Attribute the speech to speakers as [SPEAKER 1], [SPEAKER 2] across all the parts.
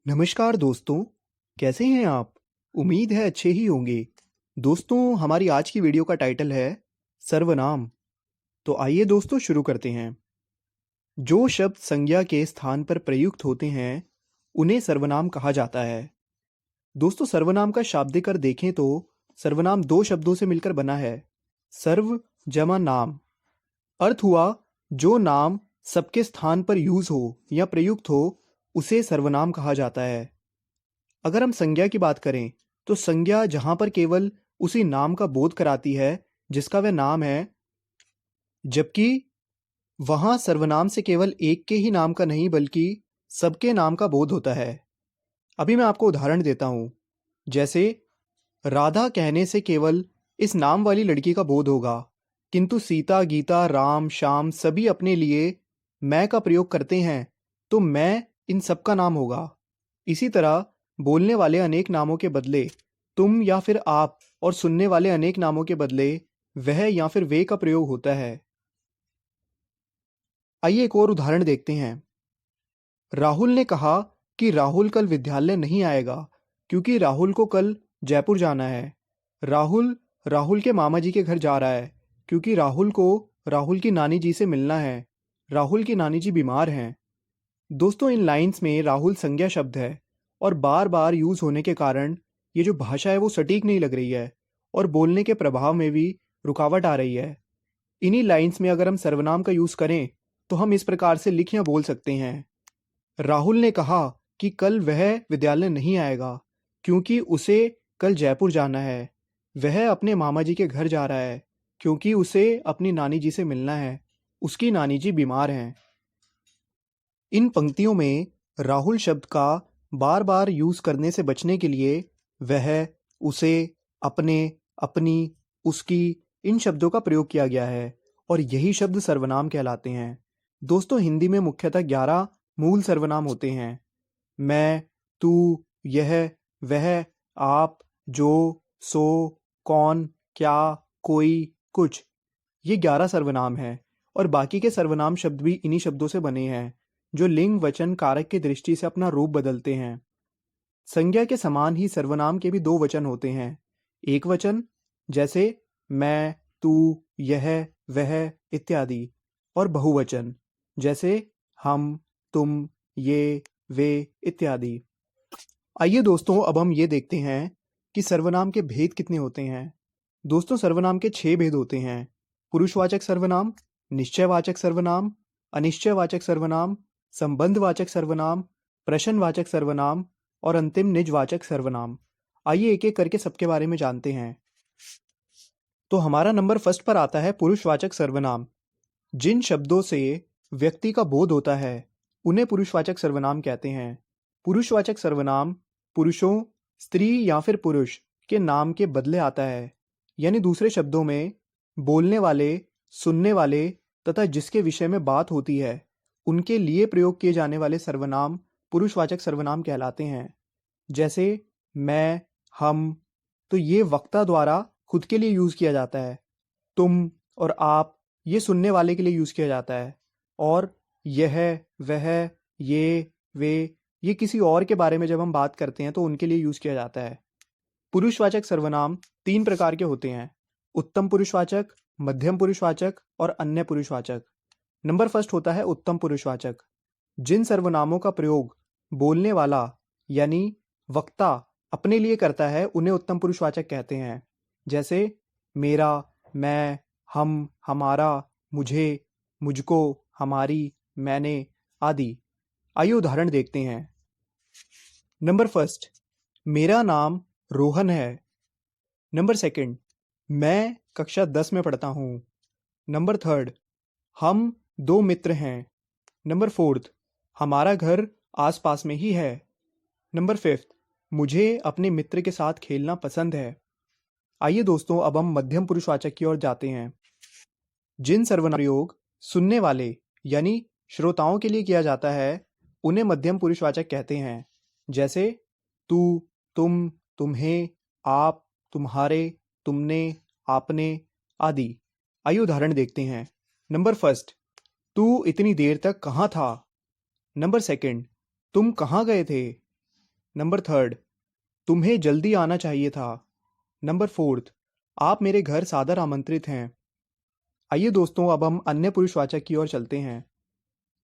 [SPEAKER 1] नमस्कार दोस्तों, कैसे हैं आप? उम्मीद है अच्छे ही होंगे। दोस्तों, हमारी आज की वीडियो का टाइटल है सर्वनाम। तो आइए दोस्तों शुरू करते हैं। जो शब्द संज्ञा के स्थान पर प्रयुक्त होते हैं, उन्हें सर्वनाम कहा जाता है। दोस्तों, सर्वनाम का शाब्दिक अर्थ देखें तो सर्वनाम दो शब्दों से मिलकर बना है। सर्व जमा नाम। अर्थ हुआ जो नाम सबके स्थान पर यूज हो या प्रयुक्त हो, उसे सर्वनाम कहा जाता है। अगर हम संज्ञा की बात करें तो संज्ञा जहां पर केवल उसी नाम का बोध कराती है जिसका वह नाम है, जबकि वहां सर्वनाम से केवल एक के ही नाम का नहीं बल्कि सबके नाम का बोध होता है। अभी मैं आपको उदाहरण देता हूं। जैसे राधा कहने से केवल इस नाम वाली लड़की का बोध होगा, किंतु सीता, गीता, राम, श्याम सभी अपने लिए मैं का प्रयोग करते हैं, तो मैं इन सब का नाम होगा। इसी तरह बोलने वाले अनेक नामों के बदले तुम या फिर आप, और सुनने वाले अनेक नामों के बदले वह या फिर वे का प्रयोग होता है। आइए एक और उदाहरण देखते हैं। राहुल ने कहा कि राहुल कल विद्यालय नहीं आएगा क्योंकि राहुल को कल जयपुर जाना है। राहुल राहुल के मामा जी के घर जा रहा है क्योंकि राहुल को राहुल की नानी जी से मिलना है। राहुल की नानी जी बीमार हैं। दोस्तों, इन लाइंस में राहुल संज्ञा शब्द है और बार बार यूज होने के कारण ये जो भाषा है वो सटीक नहीं लग रही है और बोलने के प्रभाव में भी रुकावट आ रही है। इन्हीं लाइंस में अगर हम सर्वनाम का यूज करें तो हम इस प्रकार से लिख या बोल सकते हैं। राहुल ने कहा कि कल वह विद्यालय नहीं आएगा क्योंकि उसे कल जयपुर जाना है। वह अपने मामा जी के घर जा रहा है क्योंकि उसे अपनी नानी जी से मिलना है। उसकी नानी जी बीमार हैं। इन पंक्तियों में राहुल शब्द का बार बार यूज करने से बचने के लिए वह, उसे, अपने, अपनी, उसकी इन शब्दों का प्रयोग किया गया है और यही शब्द सर्वनाम कहलाते हैं। दोस्तों, हिंदी में मुख्यतः 11 मूल सर्वनाम होते हैं। मैं, तू, यह, वह, आप, जो, सो, कौन, क्या, कोई, कुछ। ये 11 सर्वनाम हैं और बाकी के सर्वनाम शब्द भी इन्हीं शब्दों से बने हैं जो लिंग, वचन, कारक की दृष्टि से अपना रूप बदलते हैं। संज्ञा के समान ही सर्वनाम के भी दो वचन होते हैं। एक वचन जैसे मैं, तू, यह, वह इत्यादि, और बहुवचन जैसे हम, तुम, ये, वे इत्यादि। आइए दोस्तों, अब हम ये देखते हैं कि सर्वनाम के भेद कितने होते हैं। दोस्तों, सर्वनाम के 6 भेद होते हैं। पुरुषवाचक सर्वनाम, निश्चयवाचक सर्वनाम, अनिश्चयवाचक सर्वनाम, संबंधवाचक सर्वनाम, प्रश्नवाचक सर्वनाम और अंतिम निजवाचक सर्वनाम। आइए एक एक करके सबके बारे में जानते हैं। तो हमारा नंबर फर्स्ट पर आता है पुरुषवाचक सर्वनाम। जिन शब्दों से व्यक्ति का बोध होता है उन्हें पुरुषवाचक सर्वनाम कहते हैं। पुरुषवाचक सर्वनाम पुरुषों, स्त्री या फिर पुरुष के नाम के बदले आता है। यानी दूसरे शब्दों में बोलने वाले, सुनने वाले तथा जिसके विषय में बात होती है उनके लिए प्रयोग किए जाने वाले सर्वनाम पुरुषवाचक सर्वनाम कहलाते हैं। जैसे मैं, हम, तो ये वक्ता द्वारा खुद के लिए यूज किया जाता है। तुम और आप, ये सुनने वाले के लिए यूज किया जाता है। और यह, वह, ये, वे, ये किसी और के बारे में जब हम बात करते हैं तो उनके लिए यूज किया जाता है। पुरुषवाचक सर्वनाम 3 प्रकार के होते हैं: उत्तम पुरुषवाचक, मध्यम पुरुषवाचक और अन्य पुरुषवाचक। नंबर फर्स्ट होता है उत्तम पुरुषवाचक। जिन सर्वनामों का प्रयोग बोलने वाला यानी वक्ता अपने लिए करता है उन्हें उत्तम पुरुषवाचक कहते हैं। जैसे मेरा, मैं, हम, हमारा, मुझे, मुझको, हमारी, मैंने आदि। आइए उदाहरण देखते हैं। नंबर फर्स्ट, मेरा नाम रोहन है। नंबर सेकंड, मैं कक्षा 10 में पढ़ता हूँ। नंबर थर्ड, हम 2 मित्र हैं। नंबर फोर्थ, हमारा घर आसपास में ही है। नंबर फिफ्थ, मुझे अपने मित्र के साथ खेलना पसंद है। आइए दोस्तों, अब हम मध्यम पुरुषवाचक की ओर जाते हैं। जिन सर्वनाम प्रयोग सुनने वाले यानी श्रोताओं के लिए किया जाता है उन्हें मध्यम पुरुषवाचक कहते हैं। जैसे तू, तुम, तुम्हें, आप, तुम्हारे, तुमने, आपने आदि। आइए उदाहरण देखते हैं। नंबर फर्स्ट, तू इतनी देर तक कहाँ था? नंबर सेकंड, तुम कहाँ गए थे? नंबर थर्ड, तुम्हें जल्दी आना चाहिए था। नंबर फोर्थ, आप मेरे घर सादर आमंत्रित हैं। आइए दोस्तों, अब हम अन्य पुरुषवाचक की ओर चलते हैं।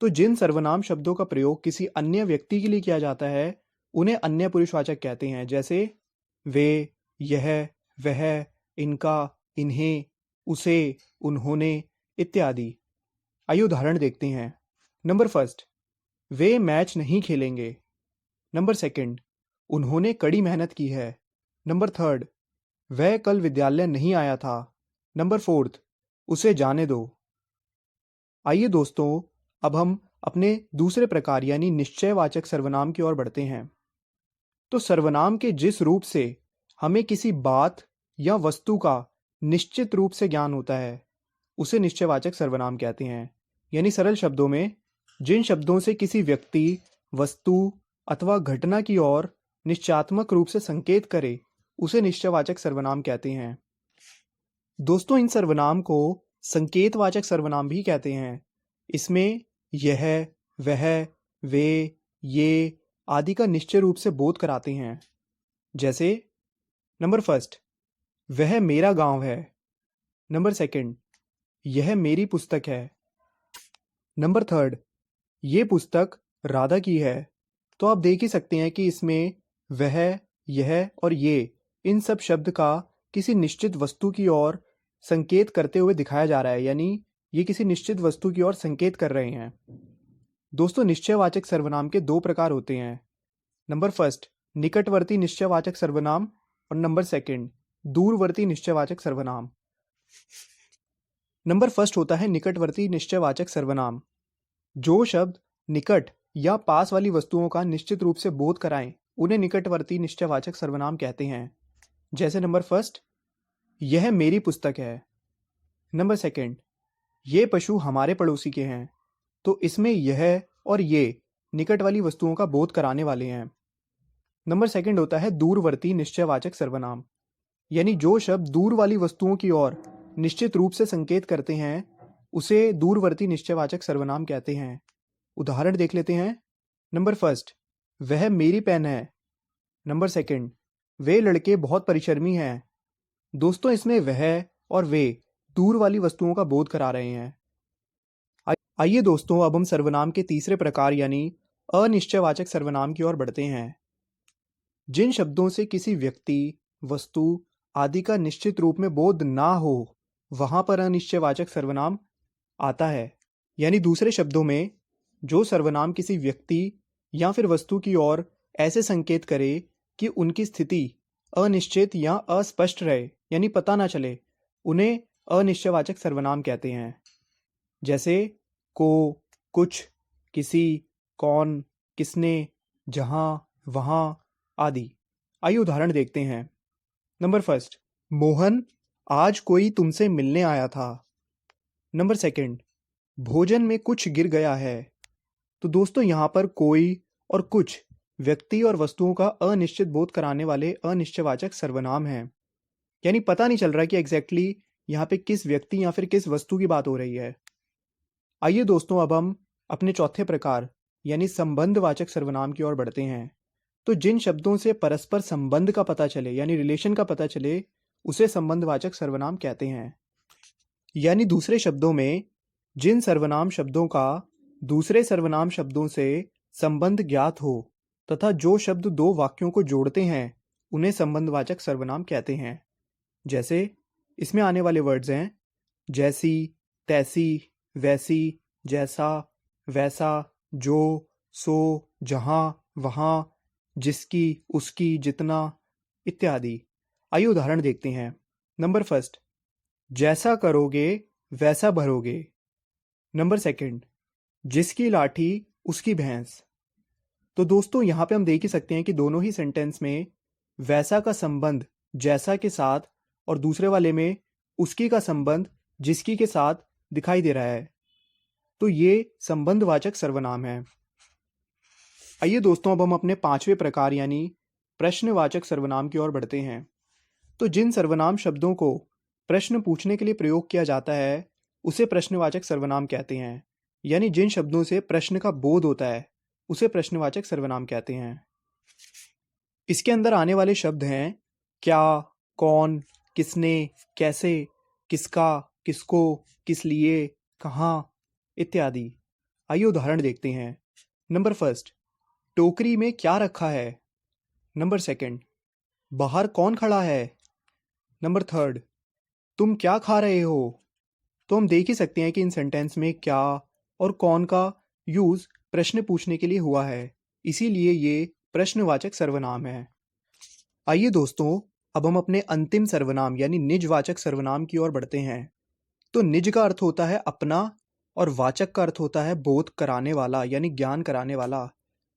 [SPEAKER 1] तो जिन सर्वनाम शब्दों का प्रयोग किसी अन्य व्यक्ति के लिए किया जाता है उन्हें अन्य पुरुषवाचक कहते हैं, जैसे वे, यह, वह, इनका, इन्हें, उसे, उन्होंने इत्यादि। आइए उदाहरण देखते हैं। नंबर फर्स्ट, वे मैच नहीं खेलेंगे। नंबर सेकंड, उन्होंने कड़ी मेहनत की है। नंबर थर्ड, वह कल विद्यालय नहीं आया था। नंबर फोर्थ, उसे जाने दो। आइए दोस्तों, अब हम अपने दूसरे प्रकार यानी निश्चयवाचक सर्वनाम की ओर बढ़ते हैं। तो सर्वनाम के जिस रूप से हमें किसी बात या वस्तु का निश्चित रूप से ज्ञान होता है उसे निश्चयवाचक सर्वनाम कहते हैं। यानी सरल शब्दों में, जिन शब्दों से किसी व्यक्ति, वस्तु अथवा घटना की ओर निश्चयात्मक रूप से संकेत करे उसे निश्चयवाचक सर्वनाम कहते हैं। दोस्तों, इन सर्वनाम को संकेतवाचक सर्वनाम भी कहते हैं। इसमें यह, वह, वे, ये आदि का निश्चय रूप से बोध कराते हैं। जैसे नंबर फर्स्ट, वह मेरा गांव है। नंबर सेकंड, यह मेरी पुस्तक है। नंबर थर्ड, ये पुस्तक राधा की है। तो आप देख ही सकते हैं कि इसमें वह, यह और ये, इन सब शब्द का किसी निश्चित वस्तु की ओर संकेत करते हुए दिखाया जा रहा है, यानी ये किसी निश्चित वस्तु की ओर संकेत कर रहे हैं। दोस्तों, निश्चयवाचक सर्वनाम के दो प्रकार होते हैं। नंबर फर्स्ट, निकटवर्ती निश्चयवाचक सर्वनाम और नंबर सेकंड, दूरवर्ती निश्चयवाचक सर्वनाम। नंबर फर्स्ट होता है निकटवर्ती निश्चयवाचक सर्वनाम। जो शब्द निकट या पास वाली वस्तुओं का निश्चित रूप से बोध कराएं उन्हें निकटवर्ती निश्चयवाचक सर्वनाम कहते हैं। जैसे नंबर फर्स्ट, यह मेरी पुस्तक है। नंबर सेकंड, ये पशु हमारे पड़ोसी के हैं। तो इसमें यह और ये निकट वाली वस्तुओं का बोध कराने वाले हैं। नंबर सेकंड होता है दूरवर्ती निश्चयवाचक सर्वनाम, यानी जो शब्द दूर वाली वस्तुओं की ओर निश्चित रूप से संकेत करते हैं उसे दूरवर्ती निश्चयवाचक सर्वनाम कहते हैं। उदाहरण देख लेते हैं। नंबर फर्स्ट, वह मेरी पेन है। नंबर सेकंड, वे लड़के बहुत परिश्रमी हैं। दोस्तों, इसमें वह और वे दूर वाली वस्तुओं का बोध करा रहे हैं। आइए दोस्तों, अब हम सर्वनाम के तीसरे प्रकार यानी अनिश्चयवाचक सर्वनाम की ओर बढ़ते हैं। जिन शब्दों से किसी व्यक्ति, वस्तु आदि का निश्चित रूप में बोध ना हो वहां पर अनिश्चयवाचक सर्वनाम आता है। यानी दूसरे शब्दों में, जो सर्वनाम किसी व्यक्ति या फिर वस्तु की ओर ऐसे संकेत करे कि उनकी स्थिति अनिश्चित या अस्पष्ट रहे, यानी पता ना चले, उन्हें अनिश्चयवाचक सर्वनाम कहते हैं। जैसे को, कुछ, किसी, कौन, किसने, जहां, वहां आदि। आइए उदाहरण देखते हैं। नंबर फर्स्ट, मोहन आज कोई तुमसे मिलने आया था। नंबर सेकंड, भोजन में कुछ गिर गया है। तो दोस्तों, यहां पर कोई और कुछ व्यक्ति और वस्तुओं का अनिश्चित बोध कराने वाले अनिश्चयवाचक सर्वनाम हैं। यानी पता नहीं चल रहा कि एग्जैक्टली यहाँ पे किस व्यक्ति या फिर किस वस्तु की बात हो रही है। आइए दोस्तों, अब हम अपने चौथे प्रकार यानी संबंधवाचक सर्वनाम की ओर बढ़ते हैं। तो जिन शब्दों से परस्पर संबंध का पता चले यानी रिलेशन का पता चले उसे संबंधवाचक सर्वनाम कहते हैं। यानी दूसरे शब्दों में, जिन सर्वनाम शब्दों का दूसरे सर्वनाम शब्दों से संबंध ज्ञात हो तथा जो शब्द दो वाक्यों को जोड़ते हैं उन्हें संबंधवाचक सर्वनाम कहते हैं। जैसे इसमें आने वाले वर्ड्स हैं जैसी, तैसी, वैसी, जैसा, वैसा, जो, सो, जहां, वहां, जिसकी, उसकी, जितना इत्यादि। आइए उदाहरण देखते हैं। नंबर फर्स्ट, जैसा करोगे वैसा भरोगे। नंबर सेकंड, जिसकी लाठी उसकी भैंस। तो दोस्तों, यहां पे हम देख ही सकते हैं कि दोनों ही सेंटेंस में वैसा का संबंध जैसा के साथ और दूसरे वाले में उसकी का संबंध जिसकी के साथ दिखाई दे रहा है। तो ये संबंधवाचक सर्वनाम है। आइए दोस्तों, अब हम अपने पांचवें प्रकार यानी प्रश्नवाचक सर्वनाम की ओर बढ़ते हैं। तो जिन सर्वनाम शब्दों को प्रश्न पूछने के लिए प्रयोग किया जाता है उसे प्रश्नवाचक सर्वनाम कहते हैं। यानी जिन शब्दों से प्रश्न का बोध होता है उसे प्रश्नवाचक सर्वनाम कहते हैं। इसके अंदर आने वाले शब्द हैं क्या, कौन, किसने, कैसे, किसका, किसको, किस लिए, कहाँ इत्यादि। आइए उदाहरण देखते हैं। नंबर फर्स्ट, टोकरी में क्या रखा है। नंबर सेकंड, बाहर कौन खड़ा है। नंबर थर्ड, तुम क्या खा रहे हो। तो हम देख ही सकते हैं कि इन सेंटेंस में क्या और कौन का यूज़ प्रश्न पूछने के लिए हुआ है, इसीलिए ये प्रश्नवाचक सर्वनाम है। आइए दोस्तों, अब हम अपने अंतिम सर्वनाम यानी निजवाचक सर्वनाम की ओर बढ़ते हैं। तो निज का अर्थ होता है अपना और वाचक का अर्थ होता है बोध कराने वाला यानी ज्ञान कराने वाला।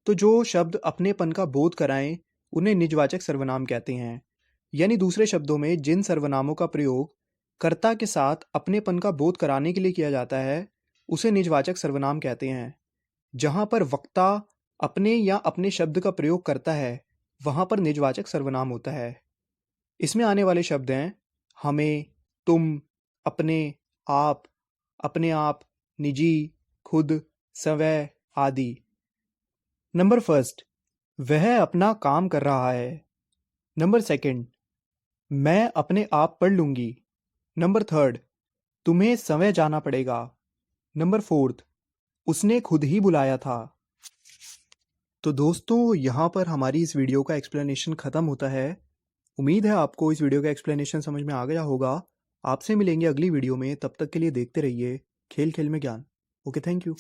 [SPEAKER 1] तो जो शब्द अपनेपन का बोध कराएं उन्हें निजवाचक सर्वनाम कहते हैं। यानी दूसरे शब्दों में जिन सर्वनामों का प्रयोग कर्ता के साथ अपनेपन का बोध कराने के लिए किया जाता है उसे निजवाचक सर्वनाम कहते हैं। जहां पर वक्ता अपने या अपने शब्द का प्रयोग करता है वहां पर निजवाचक सर्वनाम होता है। इसमें आने वाले शब्द हैं हमें, तुम, अपने, आप, अपने आप, निजी, खुद, स्वयं आदि। नंबर फर्स्ट, वह अपना काम कर रहा है। नंबर सेकंड, मैं अपने आप पढ़ लूंगी। नंबर थर्ड, तुम्हें समय जाना पड़ेगा। नंबर फोर्थ, उसने खुद ही बुलाया था। तो दोस्तों यहाँ पर हमारी इस वीडियो का एक्सप्लेनेशन ख़त्म होता है। उम्मीद है आपको इस वीडियो का एक्सप्लेनेशन समझ में आ गया होगा। आपसे मिलेंगे अगली वीडियो में, तब तक के लिए देखते रहिए खेल खेल में ज्ञान। Okay, thank you.